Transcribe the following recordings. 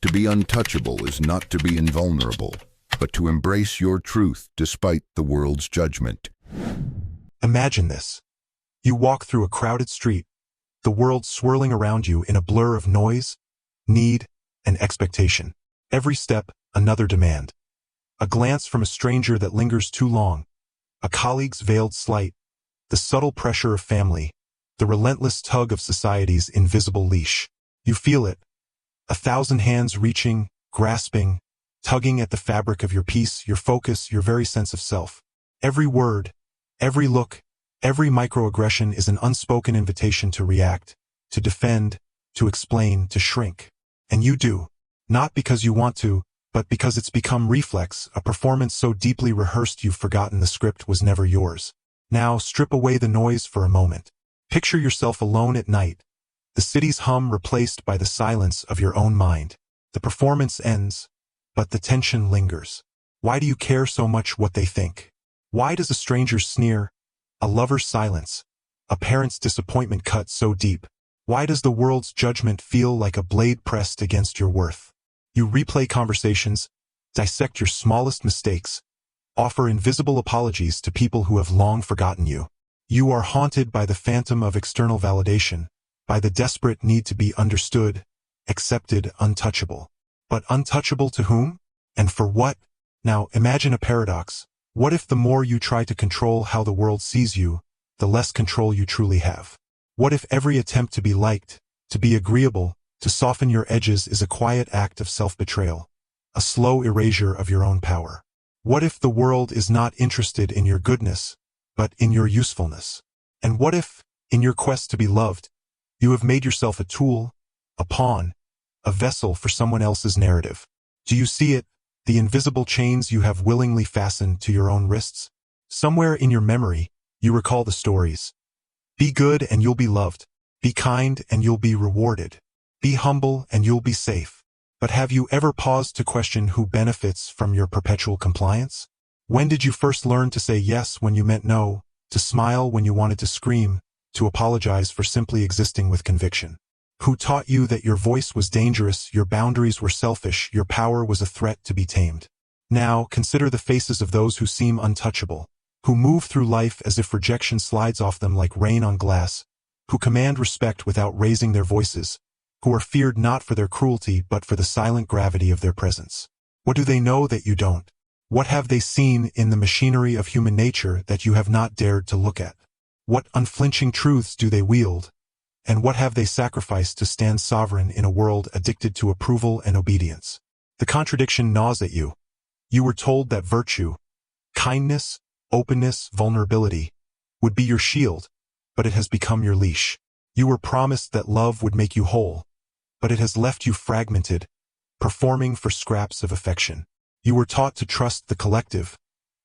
To be untouchable is not to be invulnerable, but to embrace your truth despite the world's judgment. Imagine this. You walk through a crowded street, the world swirling around you in a blur of noise, need, and expectation. Every step, another demand. A glance from a stranger that lingers too long, a colleague's veiled slight, the subtle pressure of family, the relentless tug of society's invisible leash. You feel it. 1,000 hands reaching, grasping, tugging at the fabric of your peace, your focus, your very sense of self. Every word, every look, every microaggression is an unspoken invitation to react, to defend, to explain, to shrink. And you do. Not because you want to, but because it's become reflex, a performance so deeply rehearsed you've forgotten the script was never yours. Now strip away the noise for a moment. Picture yourself alone at night, the city's hum replaced by the silence of your own mind. The performance ends, but the tension lingers. Why do you care so much what they think? Why does a stranger's sneer, a lover's silence, a parent's disappointment cut so deep? Why does the world's judgment feel like a blade pressed against your worth? You replay conversations, dissect your smallest mistakes, offer invisible apologies to people who have long forgotten you. You are haunted by the phantom of external validation, by the desperate need to be understood, accepted, untouchable. But untouchable to whom? And for what? Now, imagine a paradox. What if the more you try to control how the world sees you, the less control you truly have? What if every attempt to be liked, to be agreeable, to soften your edges is a quiet act of self-betrayal, a slow erasure of your own power? What if the world is not interested in your goodness, but in your usefulness? And what if, in your quest to be loved, you have made yourself a tool, a pawn, a vessel for someone else's narrative? Do you see it, the invisible chains you have willingly fastened to your own wrists? Somewhere in your memory, you recall the stories. Be good and you'll be loved. Be kind and you'll be rewarded. Be humble and you'll be safe. But have you ever paused to question who benefits from your perpetual compliance? When did you first learn to say yes when you meant no, to smile when you wanted to scream, to apologize for simply existing with conviction? Who taught you that your voice was dangerous, your boundaries were selfish, your power was a threat to be tamed? Now, consider the faces of those who seem untouchable, who move through life as if rejection slides off them like rain on glass, who command respect without raising their voices, who are feared not for their cruelty but for the silent gravity of their presence. What do they know that you don't? What have they seen in the machinery of human nature that you have not dared to look at? What unflinching truths do they wield? And what have they sacrificed to stand sovereign in a world addicted to approval and obedience? The contradiction gnaws at you. You were told that virtue, kindness, openness, vulnerability, would be your shield, but it has become your leash. You were promised that love would make you whole, but it has left you fragmented, performing for scraps of affection. You were taught to trust the collective,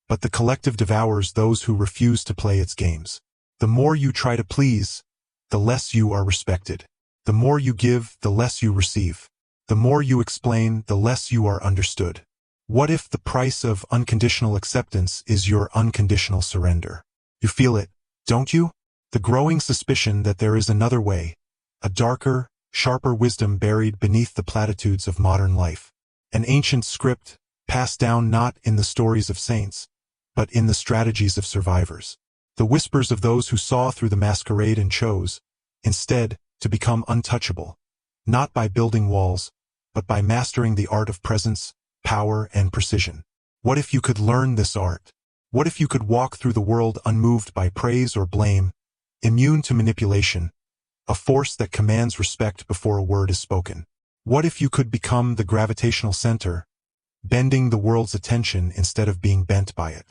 but the collective devours those who refuse to play its games. The more you try to please, the less you are respected. The more you give, the less you receive. The more you explain, the less you are understood. What if the price of unconditional acceptance is your unconditional surrender? You feel it, don't you? The growing suspicion that there is another way, a darker, sharper wisdom buried beneath the platitudes of modern life. An ancient script, passed down not in the stories of saints, but in the strategies of survivors. The whispers of those who saw through the masquerade and chose, instead, to become untouchable, not by building walls, but by mastering the art of presence, power, and precision. What if you could learn this art? What if you could walk through the world unmoved by praise or blame, immune to manipulation, a force that commands respect before a word is spoken? What if you could become the gravitational center, bending the world's attention instead of being bent by it?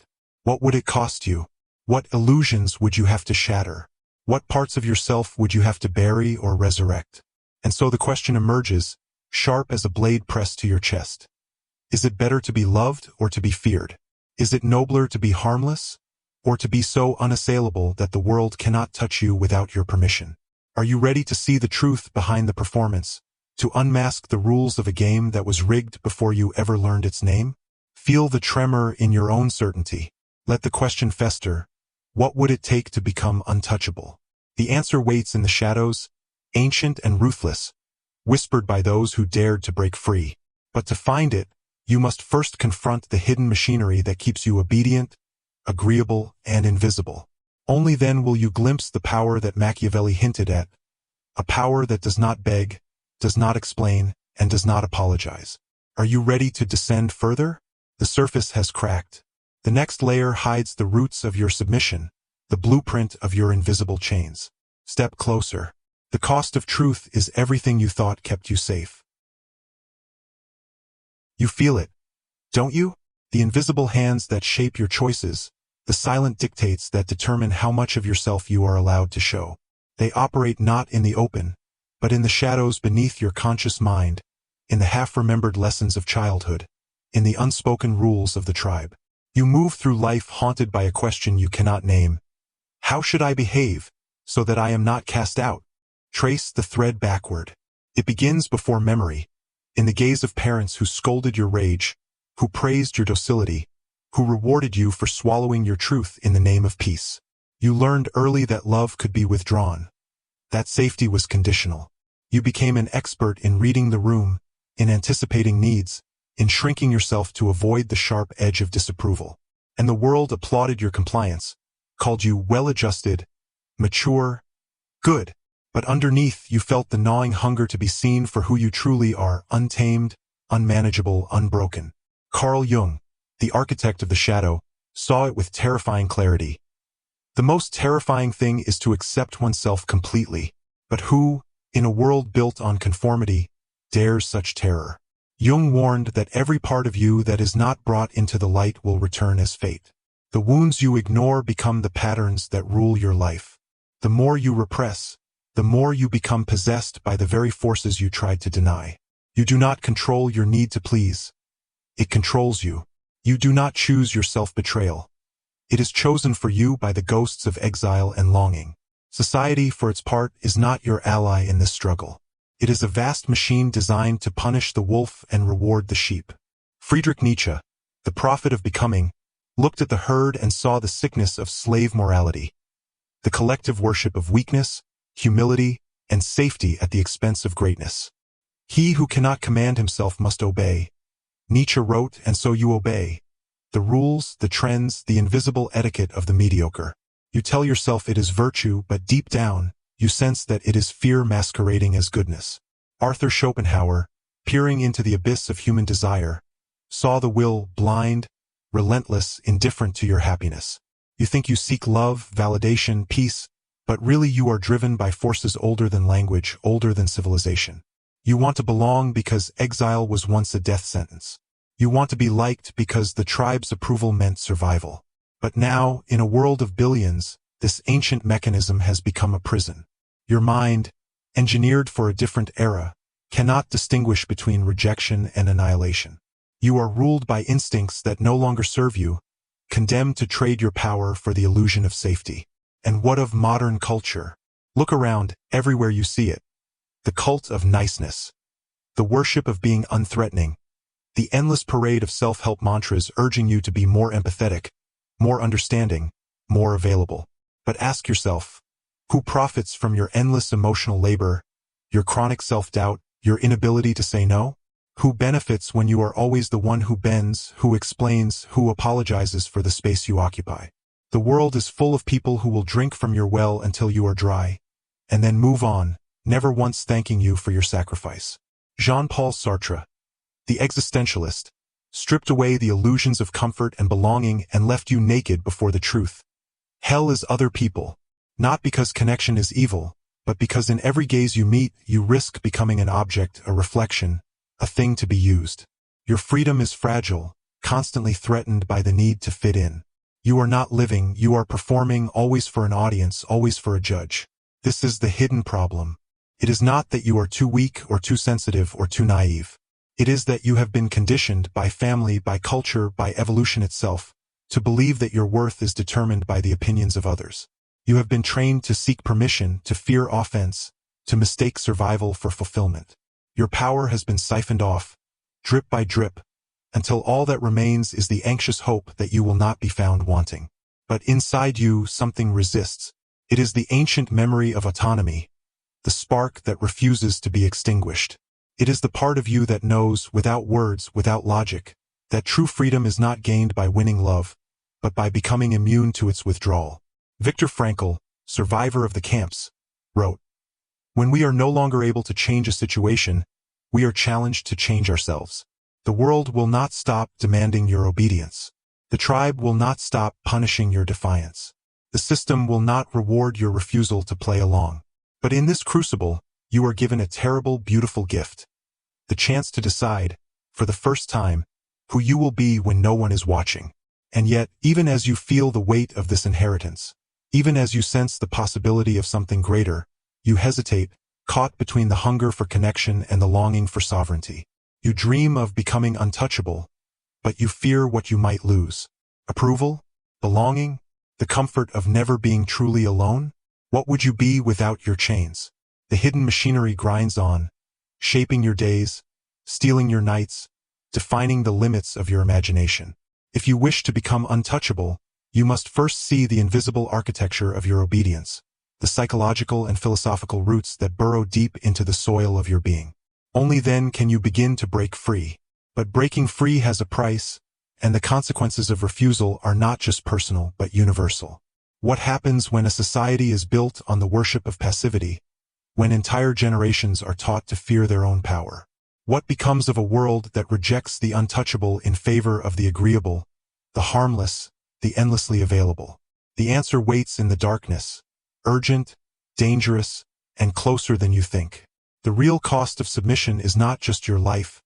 What would it cost you? What illusions would you have to shatter? What parts of yourself would you have to bury or resurrect? And so the question emerges, sharp as a blade pressed to your chest. Is it better to be loved or to be feared? Is it nobler to be harmless, or to be so unassailable that the world cannot touch you without your permission? Are you ready to see the truth behind the performance, to unmask the rules of a game that was rigged before you ever learned its name? Feel the tremor in your own certainty. Let the question fester. What would it take to become untouchable? The answer waits in the shadows, ancient and ruthless, whispered by those who dared to break free. But to find it, you must first confront the hidden machinery that keeps you obedient, agreeable, and invisible. Only then will you glimpse the power that Machiavelli hinted at, a power that does not beg, does not explain, and does not apologize. Are you ready to descend further? The surface has cracked. The next layer hides the roots of your submission, the blueprint of your invisible chains. Step closer. The cost of truth is everything you thought kept you safe. You feel it, don't you? The invisible hands that shape your choices, the silent dictates that determine how much of yourself you are allowed to show. They operate not in the open, but in the shadows beneath your conscious mind, in the half-remembered lessons of childhood, in the unspoken rules of the tribe. You move through life haunted by a question you cannot name. How should I behave, so that I am not cast out? Trace the thread backward. It begins before memory, in the gaze of parents who scolded your rage, who praised your docility, who rewarded you for swallowing your truth in the name of peace. You learned early that love could be withdrawn, that safety was conditional. You became an expert in reading the room, in anticipating needs, in shrinking yourself to avoid the sharp edge of disapproval. And the world applauded your compliance, called you well-adjusted, mature, good. But underneath you felt the gnawing hunger to be seen for who you truly are, untamed, unmanageable, unbroken. Carl Jung, the architect of the shadow, saw it with terrifying clarity. The most terrifying thing is to accept oneself completely. But who, in a world built on conformity, dares such terror? Jung warned that every part of you that is not brought into the light will return as fate. The wounds you ignore become the patterns that rule your life. The more you repress, the more you become possessed by the very forces you tried to deny. You do not control your need to please. It controls you. You do not choose your self-betrayal. It is chosen for you by the ghosts of exile and longing. Society, for its part, is not your ally in this struggle. It is a vast machine designed to punish the wolf and reward the sheep. Friedrich Nietzsche, the prophet of becoming, looked at the herd and saw the sickness of slave morality, the collective worship of weakness, humility, and safety at the expense of greatness. He who cannot command himself must obey. Nietzsche wrote, and so you obey. The rules, the trends, the invisible etiquette of the mediocre. You tell yourself it is virtue, but deep down, you sense that it is fear masquerading as goodness. Arthur Schopenhauer, peering into the abyss of human desire, saw the will blind, relentless, indifferent to your happiness. You think you seek love, validation, peace, but really you are driven by forces older than language, older than civilization. You want to belong because exile was once a death sentence. You want to be liked because the tribe's approval meant survival. But now, in a world of billions, this ancient mechanism has become a prison. Your mind, engineered for a different era, cannot distinguish between rejection and annihilation. You are ruled by instincts that no longer serve you, condemned to trade your power for the illusion of safety. And what of modern culture? Look around, everywhere you see it. The cult of niceness, the worship of being unthreatening, the endless parade of self-help mantras urging you to be more empathetic, more understanding, more available. But ask yourself, who profits from your endless emotional labor, your chronic self-doubt, your inability to say no? Who benefits when you are always the one who bends, who explains, who apologizes for the space you occupy? The world is full of people who will drink from your well until you are dry, and then move on, never once thanking you for your sacrifice. Jean-Paul Sartre, the existentialist, stripped away the illusions of comfort and belonging and left you naked before the truth. Hell is other people, not because connection is evil, but because in every gaze you meet, you risk becoming an object, a reflection, a thing to be used. Your freedom is fragile, constantly threatened by the need to fit in. You are not living, you are performing, always for an audience, always for a judge. This is the hidden problem. It is not that you are too weak or too sensitive or too naive. It is that you have been conditioned by family, by culture, by evolution itself, to believe that your worth is determined by the opinions of others. You have been trained to seek permission, to fear offense, to mistake survival for fulfillment. Your power has been siphoned off, drip by drip, until all that remains is the anxious hope that you will not be found wanting. But inside you, something resists. It is the ancient memory of autonomy, the spark that refuses to be extinguished. It is the part of you that knows, without words, without logic, that true freedom is not gained by winning love, but by becoming immune to its withdrawal. Viktor Frankl, survivor of the camps, wrote, "When we are no longer able to change a situation, we are challenged to change ourselves. The world will not stop demanding your obedience. The tribe will not stop punishing your defiance. The system will not reward your refusal to play along. But in this crucible, you are given a terrible, beautiful gift. The chance to decide, for the first time, who you will be when no one is watching. And yet, even as you feel the weight of this inheritance, even as you sense the possibility of something greater, you hesitate, caught between the hunger for connection and the longing for sovereignty. You dream of becoming untouchable, but you fear what you might lose. Approval? Belonging? The comfort of never being truly alone? What would you be without your chains? The hidden machinery grinds on, shaping your days, stealing your nights, defining the limits of your imagination. If you wish to become untouchable, you must first see the invisible architecture of your obedience, the psychological and philosophical roots that burrow deep into the soil of your being. Only then can you begin to break free. But breaking free has a price, and the consequences of refusal are not just personal but universal. What happens when a society is built on the worship of passivity, when entire generations are taught to fear their own power? What becomes of a world that rejects the untouchable in favor of the agreeable, the harmless, the endlessly available? The answer waits in the darkness, urgent, dangerous, and closer than you think. The real cost of submission is not just your life,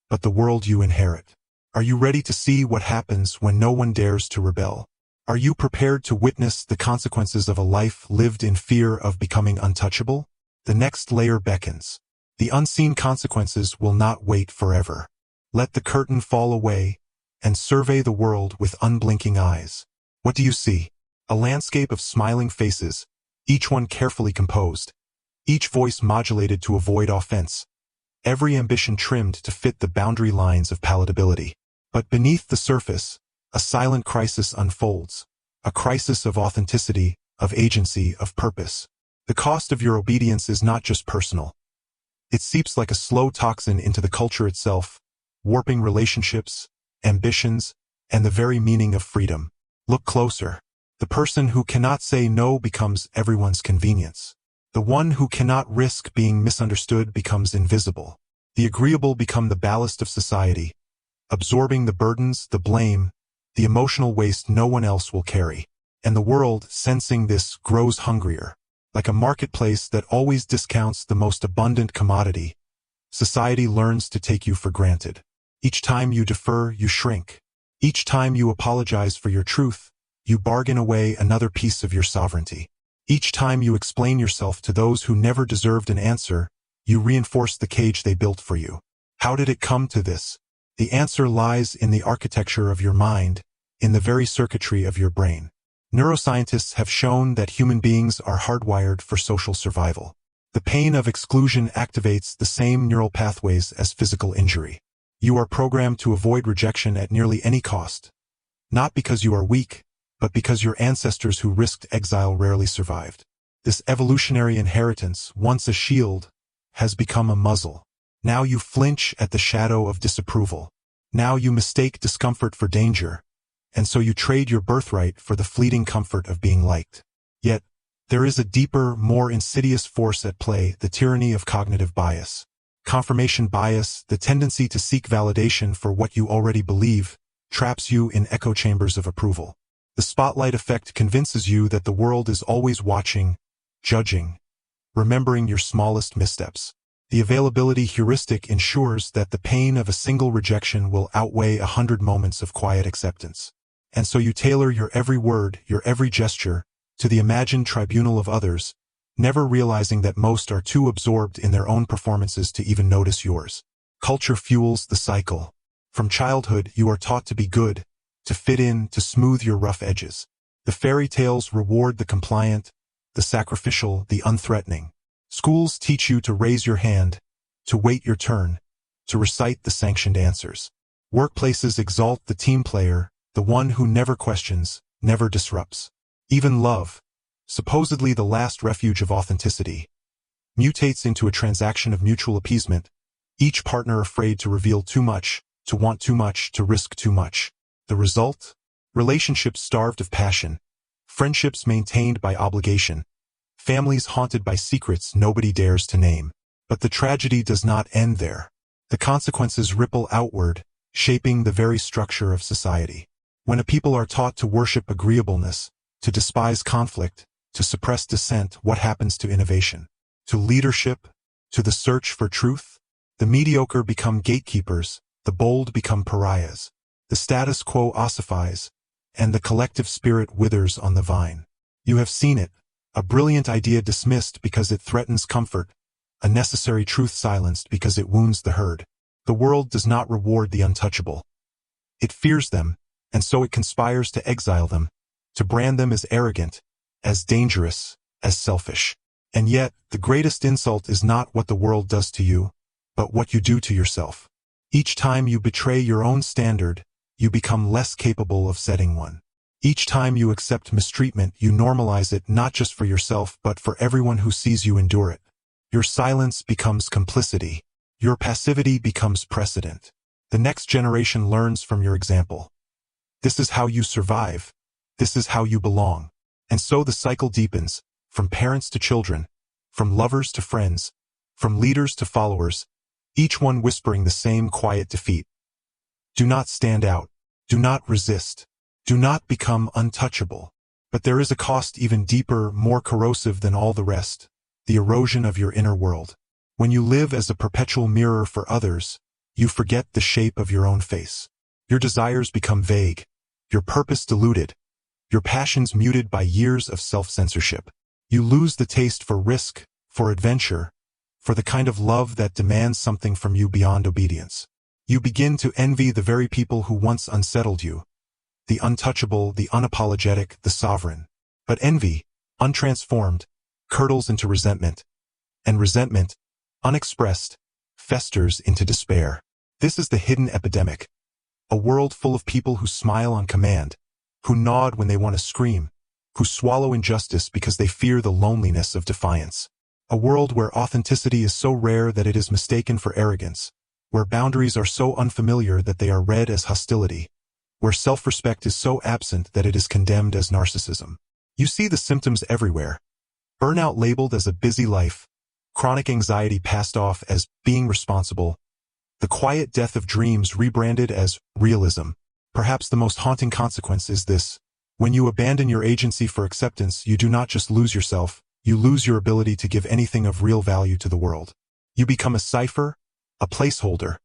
but the world you inherit. Are you ready to see what happens when no one dares to rebel? Are you prepared to witness the consequences of a life lived in fear of becoming untouchable? The next layer beckons. The unseen consequences will not wait forever. Let the curtain fall away and survey the world with unblinking eyes. What do you see? A landscape of smiling faces, each one carefully composed, each voice modulated to avoid offense, every ambition trimmed to fit the boundary lines of palatability. But beneath the surface, a silent crisis unfolds, a crisis of authenticity, of agency, of purpose. The cost of your obedience is not just personal. It seeps like a slow toxin into the culture itself, warping relationships, ambitions, and the very meaning of freedom. Look closer. The person who cannot say no becomes everyone's convenience. The one who cannot risk being misunderstood becomes invisible. The agreeable become the ballast of society, absorbing the burdens, the blame, the emotional waste no one else will carry. And the world, sensing this, grows hungrier. Like a marketplace that always discounts the most abundant commodity, society learns to take you for granted. Each time you defer, you shrink. Each time you apologize for your truth, you bargain away another piece of your sovereignty. Each time you explain yourself to those who never deserved an answer, you reinforce the cage they built for you. How did it come to this? The answer lies in the architecture of your mind, in the very circuitry of your brain. Neuroscientists have shown that human beings are hardwired for social survival. The pain of exclusion activates the same neural pathways as physical injury. You are programmed to avoid rejection at nearly any cost. Not because you are weak, but because your ancestors who risked exile rarely survived. This evolutionary inheritance, once a shield, has become a muzzle. Now you flinch at the shadow of disapproval. Now you mistake discomfort for danger, and so you trade your birthright for the fleeting comfort of being liked. Yet, there is a deeper, more insidious force at play, the tyranny of cognitive bias. Confirmation bias, the tendency to seek validation for what you already believe, traps you in echo chambers of approval. The spotlight effect convinces you that the world is always watching, judging, remembering your smallest missteps. The availability heuristic ensures that the pain of a single rejection will outweigh 100 moments of quiet acceptance. And so you tailor your every word, your every gesture, to the imagined tribunal of others, never realizing that most are too absorbed in their own performances to even notice yours. Culture fuels the cycle. From childhood, you are taught to be good, to fit in, to smooth your rough edges. The fairy tales reward the compliant, the sacrificial, the unthreatening. Schools teach you to raise your hand, to wait your turn, to recite the sanctioned answers. Workplaces exalt the team player, the one who never questions, never disrupts. Even love, supposedly the last refuge of authenticity, mutates into a transaction of mutual appeasement, each partner afraid to reveal too much, to want too much, to risk too much. The result? Relationships starved of passion, friendships maintained by obligation, families haunted by secrets nobody dares to name. But the tragedy does not end there. The consequences ripple outward, shaping the very structure of society. When a people are taught to worship agreeableness, to despise conflict, to suppress dissent, what happens to innovation? To leadership? To the search for truth? The mediocre become gatekeepers, the bold become pariahs. The status quo ossifies, and the collective spirit withers on the vine. You have seen it, a brilliant idea dismissed because it threatens comfort, a necessary truth silenced because it wounds the herd. The world does not reward the untouchable. It fears them, and so it conspires to exile them, to brand them as arrogant, as dangerous, as selfish. And yet, the greatest insult is not what the world does to you, but what you do to yourself. Each time you betray your own standard, you become less capable of setting one. Each time you accept mistreatment, you normalize it not just for yourself but for everyone who sees you endure it. Your silence becomes complicity. Your passivity becomes precedent. The next generation learns from your example. This is how you survive. This is how you belong. And so the cycle deepens, from parents to children, from lovers to friends, from leaders to followers, each one whispering the same quiet defeat. Do not stand out. Do not resist. Do not become untouchable. But there is a cost even deeper, more corrosive than all the rest, the erosion of your inner world. When you live as a perpetual mirror for others, you forget the shape of your own face. Your desires become vague, your purpose diluted, your passions muted by years of self-censorship. You lose the taste for risk, for adventure, for the kind of love that demands something from you beyond obedience. You begin to envy the very people who once unsettled you, the untouchable, the unapologetic, the sovereign. But envy, untransformed, curdles into resentment, and resentment, unexpressed, festers into despair. This is the hidden epidemic. A world full of people who smile on command, who nod when they want to scream, who swallow injustice because they fear the loneliness of defiance. A world where authenticity is so rare that it is mistaken for arrogance, where boundaries are so unfamiliar that they are read as hostility, where self-respect is so absent that it is condemned as narcissism. You see the symptoms everywhere. Burnout labeled as a busy life, chronic anxiety passed off as being responsible, the quiet death of dreams rebranded as realism. Perhaps the most haunting consequence is this. When you abandon your agency for acceptance, you do not just lose yourself, you lose your ability to give anything of real value to the world. You become a cipher, a placeholder,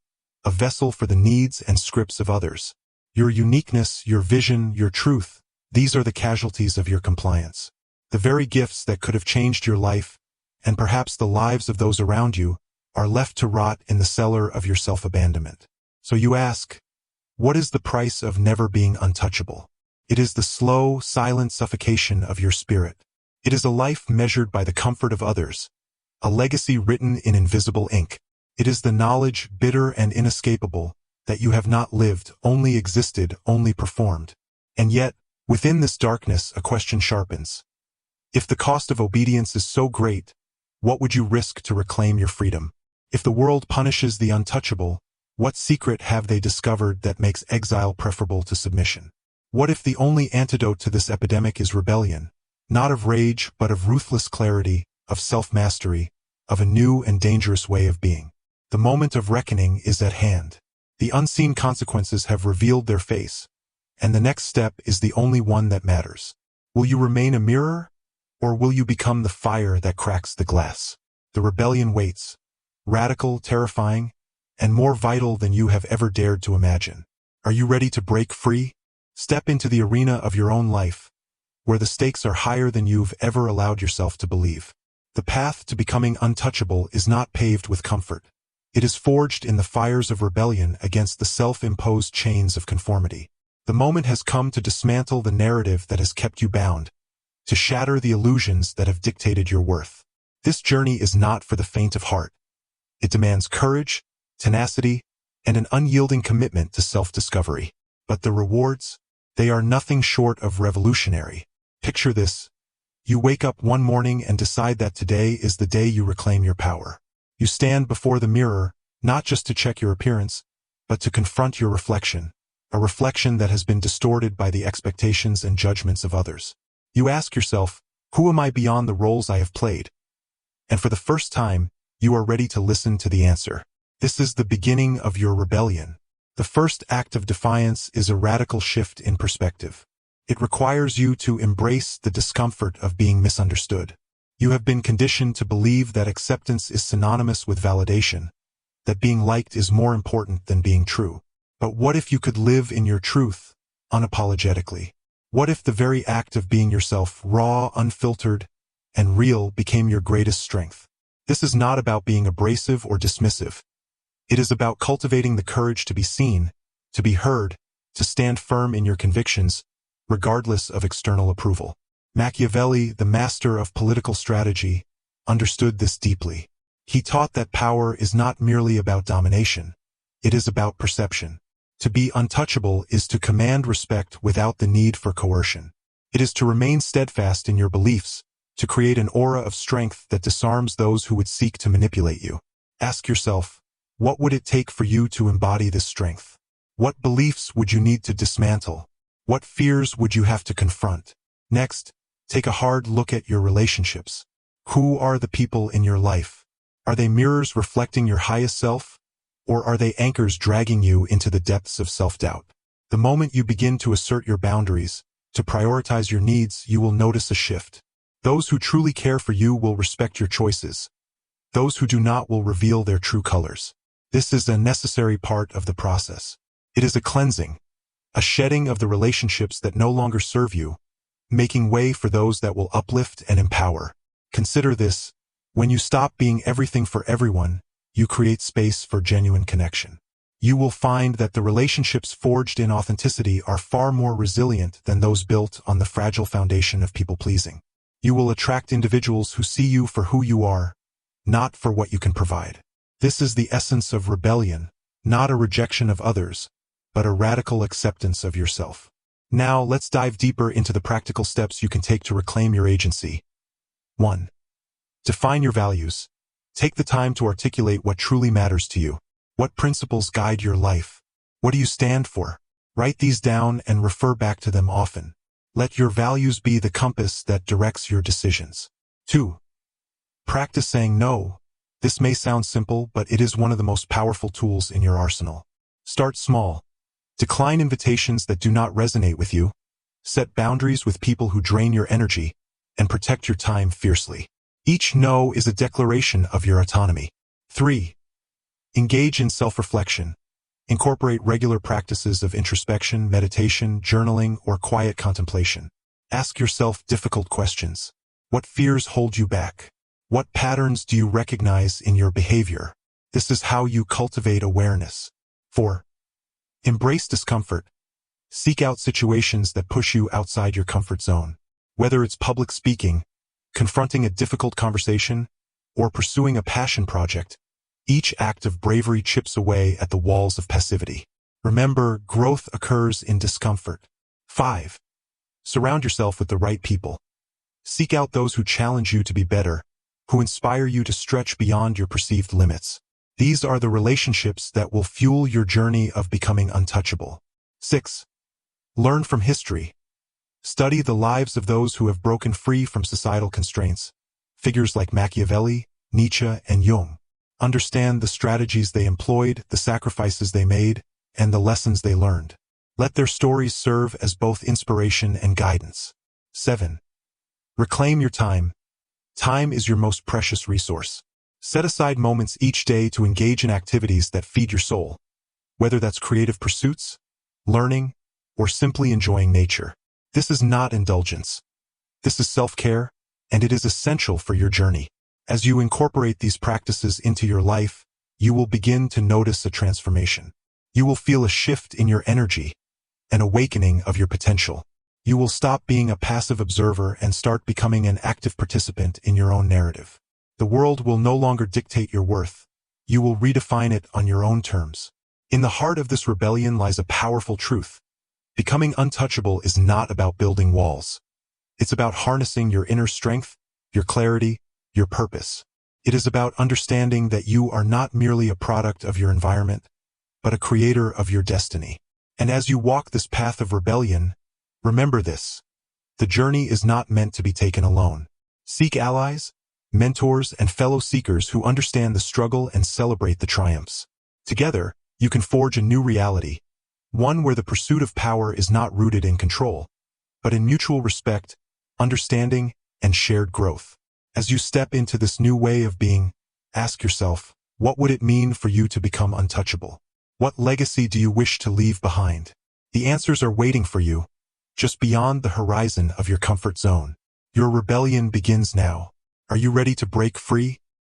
a vessel for the needs and scripts of others. Your uniqueness, your vision, your truth, these are the casualties of your compliance. The very gifts that could have changed your life, and perhaps the lives of those around you, are left to rot in the cellar of your self-abandonment. So you ask, what is the price of never being untouchable? It is the slow, silent suffocation of your spirit. It is a life measured by the comfort of others, a legacy written in invisible ink. It is the knowledge, bitter and inescapable, that you have not lived, only existed, only performed. And yet, within this darkness, a question sharpens. If the cost of obedience is so great, what would you risk to reclaim your freedom? If the world punishes the untouchable, what secret have they discovered that makes exile preferable to submission? What if the only antidote to this epidemic is rebellion, not of rage, but of ruthless clarity, of self-mastery, of a new and dangerous way of being? The moment of reckoning is at hand. The unseen consequences have revealed their face, and the next step is the only one that matters. Will you remain a mirror, or will you become the fire that cracks the glass? The rebellion waits, radical, terrifying, and more vital than you have ever dared to imagine. Are you ready to break free? Step into the arena of your own life, where the stakes are higher than you've ever allowed yourself to believe. The path to becoming untouchable is not paved with comfort. It is forged in the fires of rebellion against the self-imposed chains of conformity. The moment has come to dismantle the narrative that has kept you bound, to shatter the illusions that have dictated your worth. This journey is not for the faint of heart. It demands courage, tenacity, and an unyielding commitment to self-discovery. But the rewards? They are nothing short of revolutionary. Picture this: You wake up one morning and decide that today is the day you reclaim your power. You stand before the mirror, not just to check your appearance, but to confront your reflection, a reflection that has been distorted by the expectations and judgments of others. You ask yourself, who am I beyond the roles I have played? And for the first time, you are ready to listen to the answer. This is the beginning of your rebellion. The first act of defiance is a radical shift in perspective. It requires you to embrace the discomfort of being misunderstood. You have been conditioned to believe that acceptance is synonymous with validation, that being liked is more important than being true. But what if you could live in your truth, unapologetically? What if the very act of being yourself, raw, unfiltered, and real, became your greatest strength? This is not about being abrasive or dismissive. It is about cultivating the courage to be seen, to be heard, to stand firm in your convictions, regardless of external approval. Machiavelli, the master of political strategy, understood this deeply. He taught that power is not merely about domination. It is about perception. To be untouchable is to command respect without the need for coercion. It is to remain steadfast in your beliefs, to create an aura of strength that disarms those who would seek to manipulate you. Ask yourself, what would it take for you to embody this strength? What beliefs would you need to dismantle? What fears would you have to confront? Next, take a hard look at your relationships. Who are the people in your life? Are they mirrors reflecting your highest self? Or are they anchors dragging you into the depths of self-doubt? The moment you begin to assert your boundaries, to prioritize your needs, you will notice a shift. Those who truly care for you will respect your choices. Those who do not will reveal their true colors. This is a necessary part of the process. It is a cleansing, a shedding of the relationships that no longer serve you, making way for those that will uplift and empower. Consider this: when you stop being everything for everyone, you create space for genuine connection. You will find that the relationships forged in authenticity are far more resilient than those built on the fragile foundation of people-pleasing. You will attract individuals who see you for who you are, not for what you can provide. This is the essence of rebellion, not a rejection of others, but a radical acceptance of yourself. Now, let's dive deeper into the practical steps you can take to reclaim your agency. 1. Define your values. Take the time to articulate what truly matters to you. What principles guide your life? What do you stand for? Write these down and refer back to them often. Let your values be the compass that directs your decisions. 2. Practice saying no. This may sound simple, but it is one of the most powerful tools in your arsenal. Start small. Decline invitations that do not resonate with you. Set boundaries with people who drain your energy, and protect your time fiercely. Each no is a declaration of your autonomy. 3. Engage in self-reflection. Incorporate regular practices of introspection, meditation, journaling, or quiet contemplation. Ask yourself difficult questions. What fears hold you back? What patterns do you recognize in your behavior? This is how you cultivate awareness. 4. Embrace discomfort. Seek out situations that push you outside your comfort zone. Whether it's public speaking, confronting a difficult conversation, or pursuing a passion project, each act of bravery chips away at the walls of passivity. Remember, growth occurs in discomfort. 5. Surround yourself with the right people. Seek out those who challenge you to be better, who inspire you to stretch beyond your perceived limits. These are the relationships that will fuel your journey of becoming untouchable. 6. Learn from history. Study the lives of those who have broken free from societal constraints, figures like Machiavelli, Nietzsche, and Jung. Understand the strategies they employed, the sacrifices they made, and the lessons they learned. Let their stories serve as both inspiration and guidance. 7. Reclaim your time. Time is your most precious resource. Set aside moments each day to engage in activities that feed your soul, whether that's creative pursuits, learning, or simply enjoying nature. This is not indulgence. This is self-care, and it is essential for your journey. As you incorporate these practices into your life, you will begin to notice a transformation. You will feel a shift in your energy, an awakening of your potential. You will stop being a passive observer and start becoming an active participant in your own narrative. The world will no longer dictate your worth. You will redefine it on your own terms. In the heart of this rebellion lies a powerful truth. Becoming untouchable is not about building walls. It's about harnessing your inner strength, your clarity, your purpose. It is about understanding that you are not merely a product of your environment, but a creator of your destiny. And as you walk this path of rebellion, remember this: the journey is not meant to be taken alone. Seek allies, mentors, and fellow seekers who understand the struggle and celebrate the triumphs. Together, you can forge a new reality, one where the pursuit of power is not rooted in control, but in mutual respect, understanding, and shared growth. As you step into this new way of being, ask yourself, what would it mean for you to become untouchable? What legacy do you wish to leave behind? The answers are waiting for you, just beyond the horizon of your comfort zone. Your rebellion begins now. Are you ready to break free,